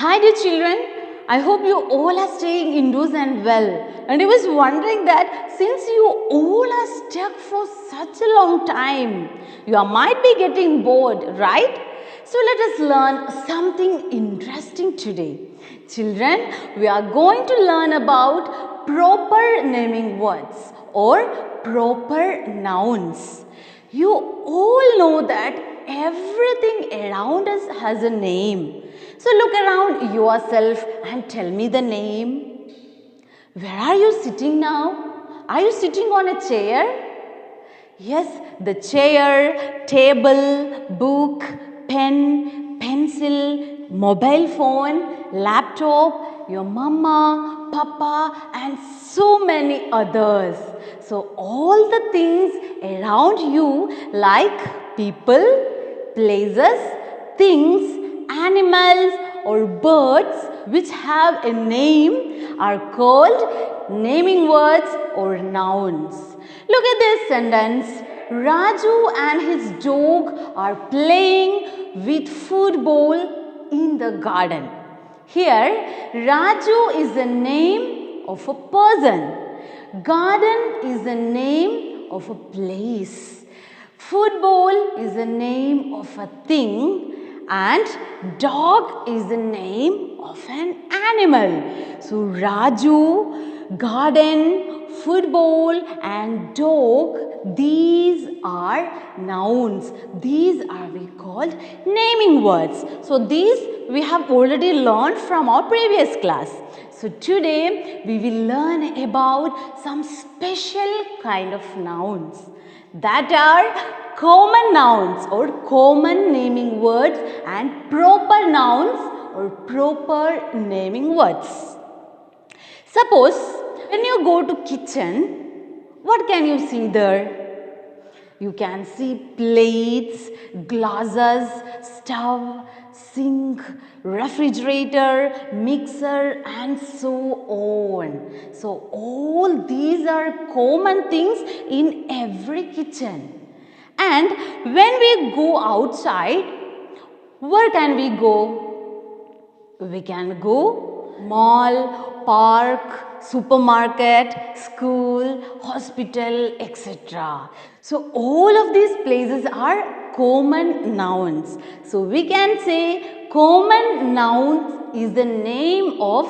Hi dear children, I hope you all are staying indoors and well. And I was wondering that since you all are stuck for such a long time, you might be getting bored, right? So let us learn something interesting today. Children, we are going to learn about proper naming words or proper nouns. You all know that everything around us has a name. So look around yourself and tell me the name. Where are you sitting now? Are you sitting on a chair? Yes, the chair, table, book, pen, pencil, mobile phone, laptop, your mama, papa and so many others. So all the things around you like people, places, things, animals or birds which have a name are called naming words or nouns. Look at this sentence. Raju and his dog are playing with football in the garden. Here, Raju is the name of a person. Garden is the name of a place. Football is the name of a thing and dog is the name of an animal. So Raju, garden, football and dog, these are nouns. These are we called naming words. So these we have already learned from our previous class. So today we will learn about some special kind of nouns that are common nouns or common naming words and proper nouns or proper naming words. Suppose when you go to kitchen, what can you see there? You can see plates, glasses, stove, sink, refrigerator, mixer and so on. So all these are common things in every kitchen. And when we go outside, where can we go? We can go mall, park, supermarket, school, hospital, etc. So all of these places are common nouns. So we can say common nouns is the name of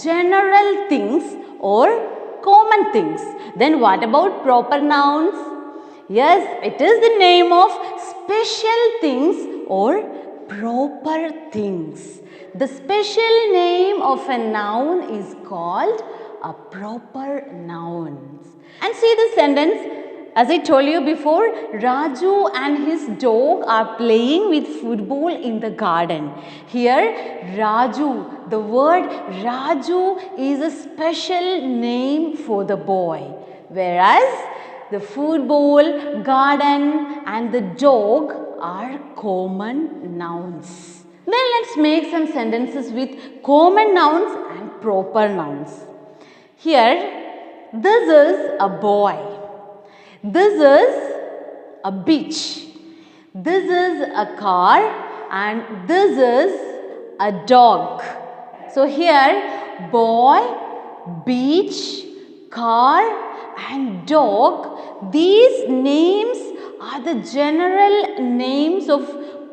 general things or common things. Then what about proper nouns? Yes, it is the name of special things or proper things. The special name of a noun is called a proper noun. And see the sentence. As I told you before, Raju and his dog are playing with football in the garden. Here, Raju, the word Raju is a special name for the boy. Whereas, the football, garden and the dog are common nouns. Then let's make some sentences with common nouns and proper nouns. Here, this is a boy. This is a beach. This is a car and this is a dog. So here, boy, beach, car and dog, these names are the general names of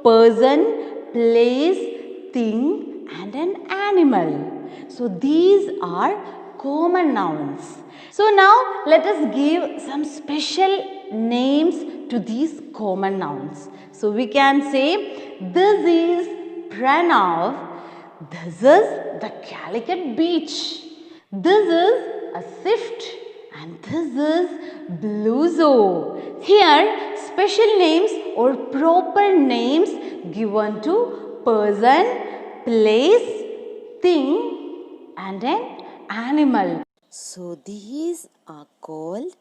person, place, thing and an animal. So these are common nouns. So now let us give some special names to these common nouns. So we can say this is Pranav, this is the Calicut beach, this is a Swift and this is Bluzo. Here special names or proper names given to person, place, thing and an animal. So these are called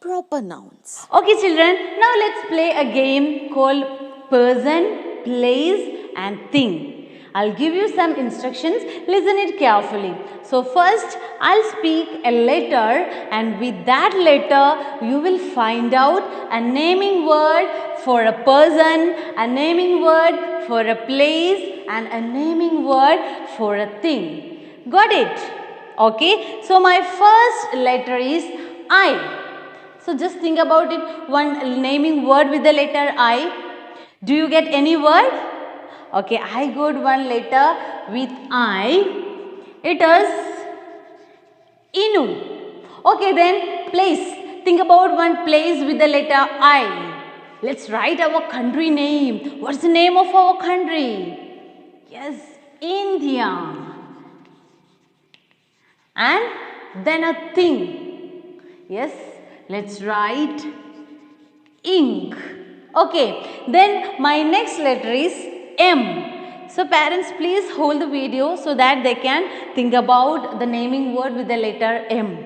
proper nouns. Okay children, now let's play a game called person, place and thing. I'll give you some instructions, listen it carefully. So first I'll speak a letter and with that letter you will find out a naming word for a person, a naming word for a place and a naming word for a thing. Got it? Okay. So my first letter is I. So just think about it. One naming word with the letter I. Do you get any word? Okay, I got one letter with I. It is Inu. Okay, then place. Think about one place with the letter I. Let's write our country name. What's the name of our country? Yes, India. And then a thing. Yes, let's write ink. Okay, then my next letter is M. So parents, please hold the video so that they can think about the naming word with the letter M.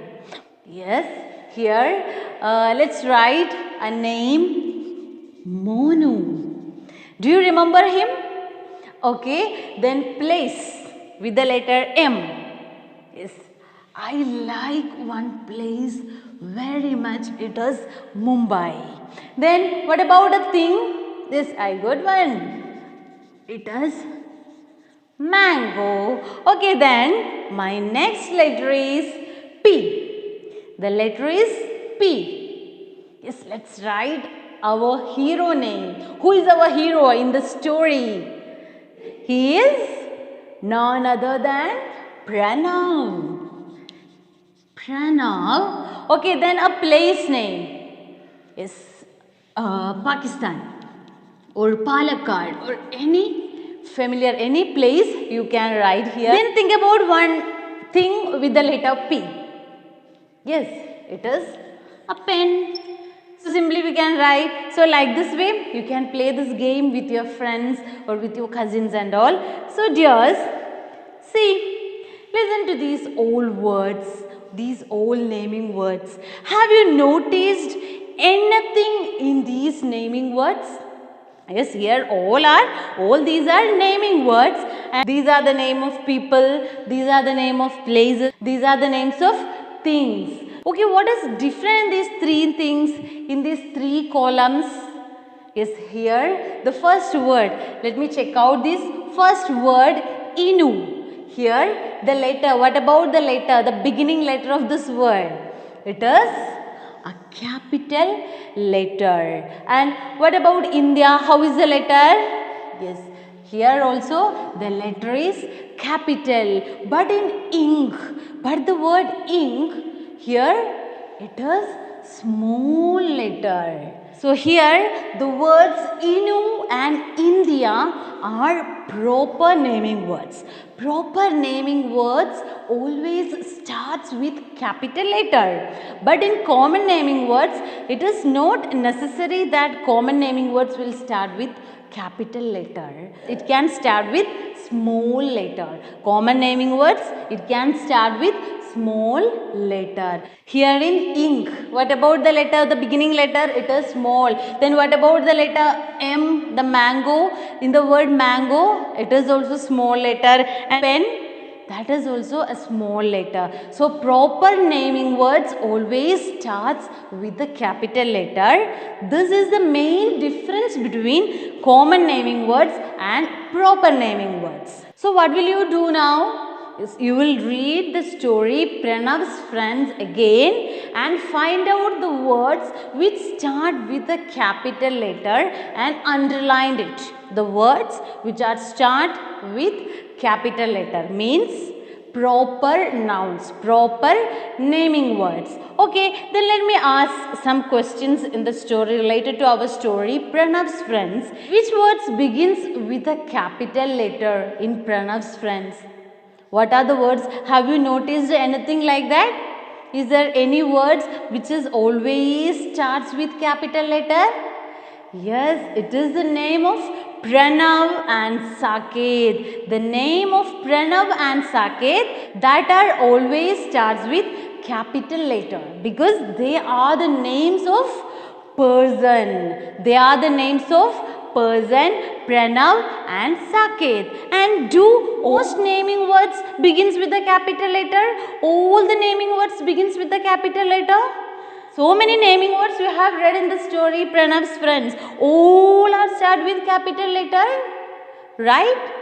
Yes, here let's write a name Monu. Do you remember him? Okay, then place with the letter M. Yes, I like one place very much. It is Mumbai. Then what about a thing? This I got one. It is mango. Okay, then my next letter is P. The letter is P. Yes, let's write our hero name. Who is our hero in the story? He is none other than Pranav. Pranav. Okay, then a place name is Pakistan or Palakkad or any familiar, any place you can write here. Then think about one thing with the letter P. Yes, it is a pen. So simply we can write. So like this way you can play this game with your friends or with your cousins and all. So dears, see, listen to these old words, these old naming words. Have you noticed anything in these naming words? Yes, here all these are naming words, and these are the name of people, these are the name of places, these are the names of things. Okay, what is different in these three things, in these three columns? Yes, here the first word, let me check out this first word, Inu. Here the letter, what about the letter, the beginning letter of this word? It is a capital letter. And what about India? How is the letter? Yes, here also the letter is capital, but in ink. But the word ink, here it is small letter. So here the words Inu and India are proper naming words. Proper naming words always starts with capital letter. But in common naming words, it is not necessary that common naming words will start with capital letter. It can start with small letter. Common naming words, it can start with small letter. Here in ink, what about the letter, the beginning letter? It is small. Then what about the letter M, the mango? In the word mango, it is also small letter. And pen, that is also a small letter. So proper naming words always starts with the capital letter. This is the main difference between common naming words and proper naming words. So what will you do now? You will read the story Pranav's Friends again and find out the words which start with a capital letter and underline it. The words which are start with capital letter means proper nouns, proper naming words. Okay, then let me ask some questions in the story related to our story Pranav's Friends. Which words begins with a capital letter in Pranav's Friends? What are the words? Have you noticed anything like that? Is there any words which is always starts with capital letter? Yes, it is the name of Pranav and Saket. The name of Pranav and Saket that are always starts with capital letter because they are the names of person. They are the names of person, Pranav and Saket. And do most naming words begins with the capital letter? All the naming words begins with the capital letter? So many naming words you have read in the story Pranav's Friends. All are start with capital letter, right?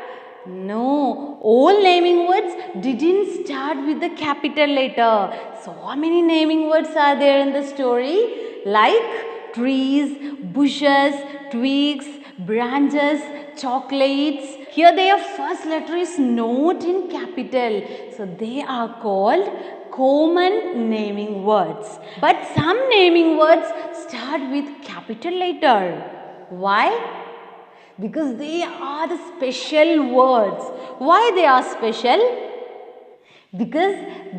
No, all naming words didn't start with the capital letter. So many naming words are there in the story, like trees, bushes, twigs, branches, chocolates. Here their first letter is not in capital. So they are called common naming words. But some naming words start with capital letter. Why? Because they are the special words. Why they are special? Because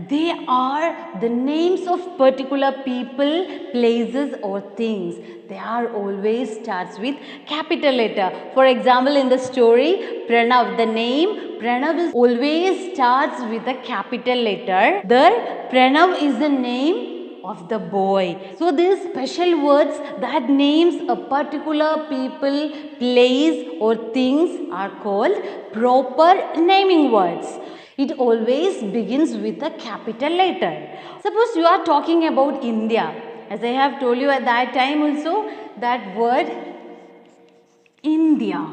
they are the names of particular people, places or things. They are always starts with capital letter. For example, in the story Pranav, the name Pranav is always starts with a capital letter. There Pranav is the name of the boy. So these special words that names a particular people, place or things are called proper naming words. It always begins with a capital letter. Suppose you are talking about India. As I have told you at that time also, that word India.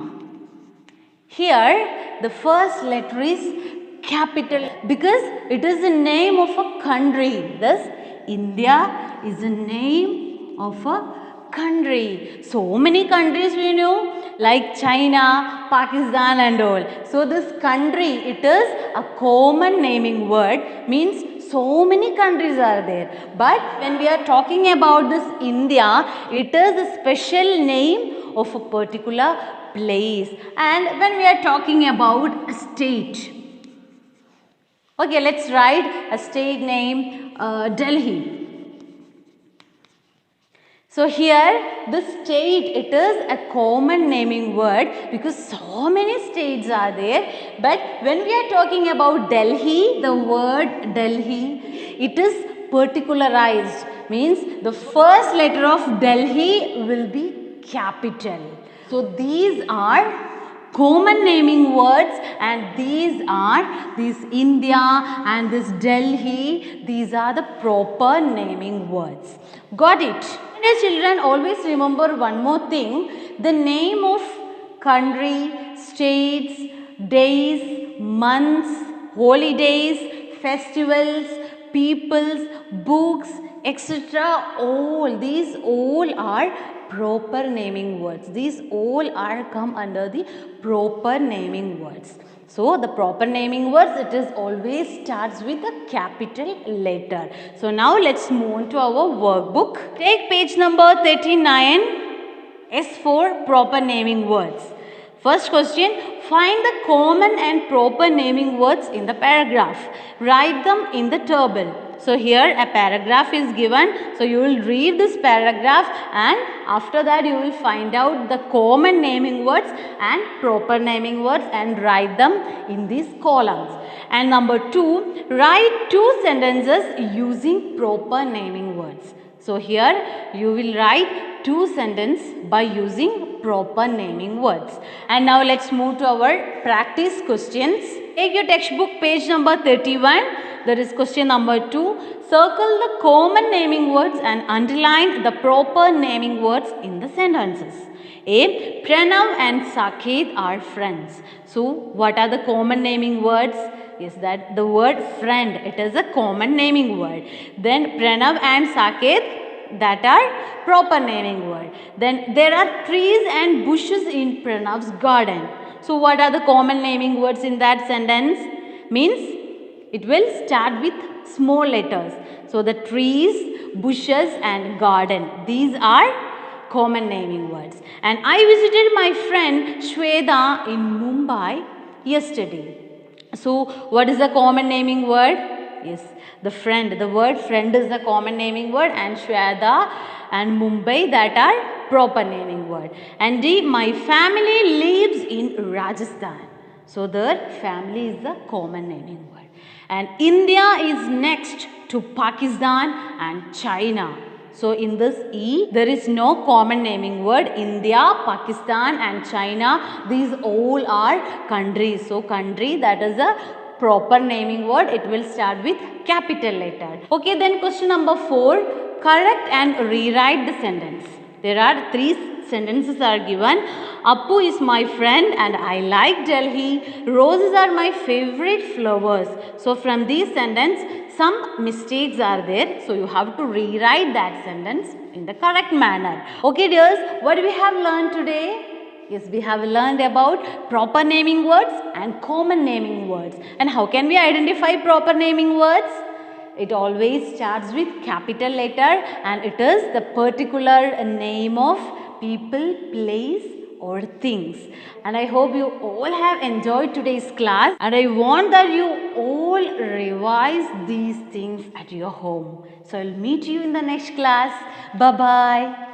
Here the first letter is capital because it is the name of a country. Thus India is the name of a country. So many countries we know like China, Pakistan and all. So this country, it is a common naming word, means so many countries are there. But when we are talking about this India, it is a special name of a particular place. And when we are talking about a state, okay, let's write a state name Delhi. So here the state, it is a common naming word because so many states are there. But when we are talking about Delhi, the word Delhi, it is particularized, means the first letter of Delhi will be capital. So these are common naming words and these are India and this Delhi, these are the proper naming words. Got it? Dear children, always remember one more thing, the name of country, states, days, months, holidays, festivals, peoples, books, etc. All these all are proper naming words. These all are come under the proper naming words. So the proper naming words, it is always starts with a capital letter. So now let's move on to our workbook. Take page number 39, S for proper naming words. First question, find the common and proper naming words in the paragraph. Write them in the table. So here a paragraph is given. So you will read this paragraph and after that you will find out the common naming words and proper naming words and write them in these columns. And number 2, write 2 sentences using proper naming words. So here you will write 2 sentences by using proper naming words. And now let's move to our practice questions. Take your textbook page number 31. There is question number 2. Circle the common naming words and underline the proper naming words in the sentences. A. Pranav and Saket are friends. So what are the common naming words? Is that the word friend, it is a common naming word. Then Pranav and Saket, that are proper naming word. Then there are trees and bushes in Pranav's garden. So what are the common naming words in that sentence? Means it will start with small letters. So the trees, bushes and garden, these are common naming words. And I visited my friend Shweta in Mumbai yesterday. So what is the common naming word? Yes, the friend. The word friend is the common naming word and Shweta and Mumbai, that are proper naming word. And D, my family lives in Rajasthan. So the family is the common naming word. And India is next to Pakistan and China. So in this E, there is no common naming word. India, Pakistan and China, these all are countries. So country, that is a proper naming word. It will start with capital letter. Okay, then question number 4. Correct and rewrite the sentence. There are 3 sentences are given. Appu is my friend and I like Delhi. Roses are my favorite flowers. So from these sentences, some mistakes are there. So you have to rewrite that sentence in the correct manner. Okay dears, what we have learned today? Yes, we have learned about proper naming words and common naming words. And how can we identify proper naming words? It always starts with capital letter and it is the particular name of people, place or things. And I hope you all have enjoyed today's class and I want that you all revise these things at your home. So I'll meet you in the next class. Bye-bye.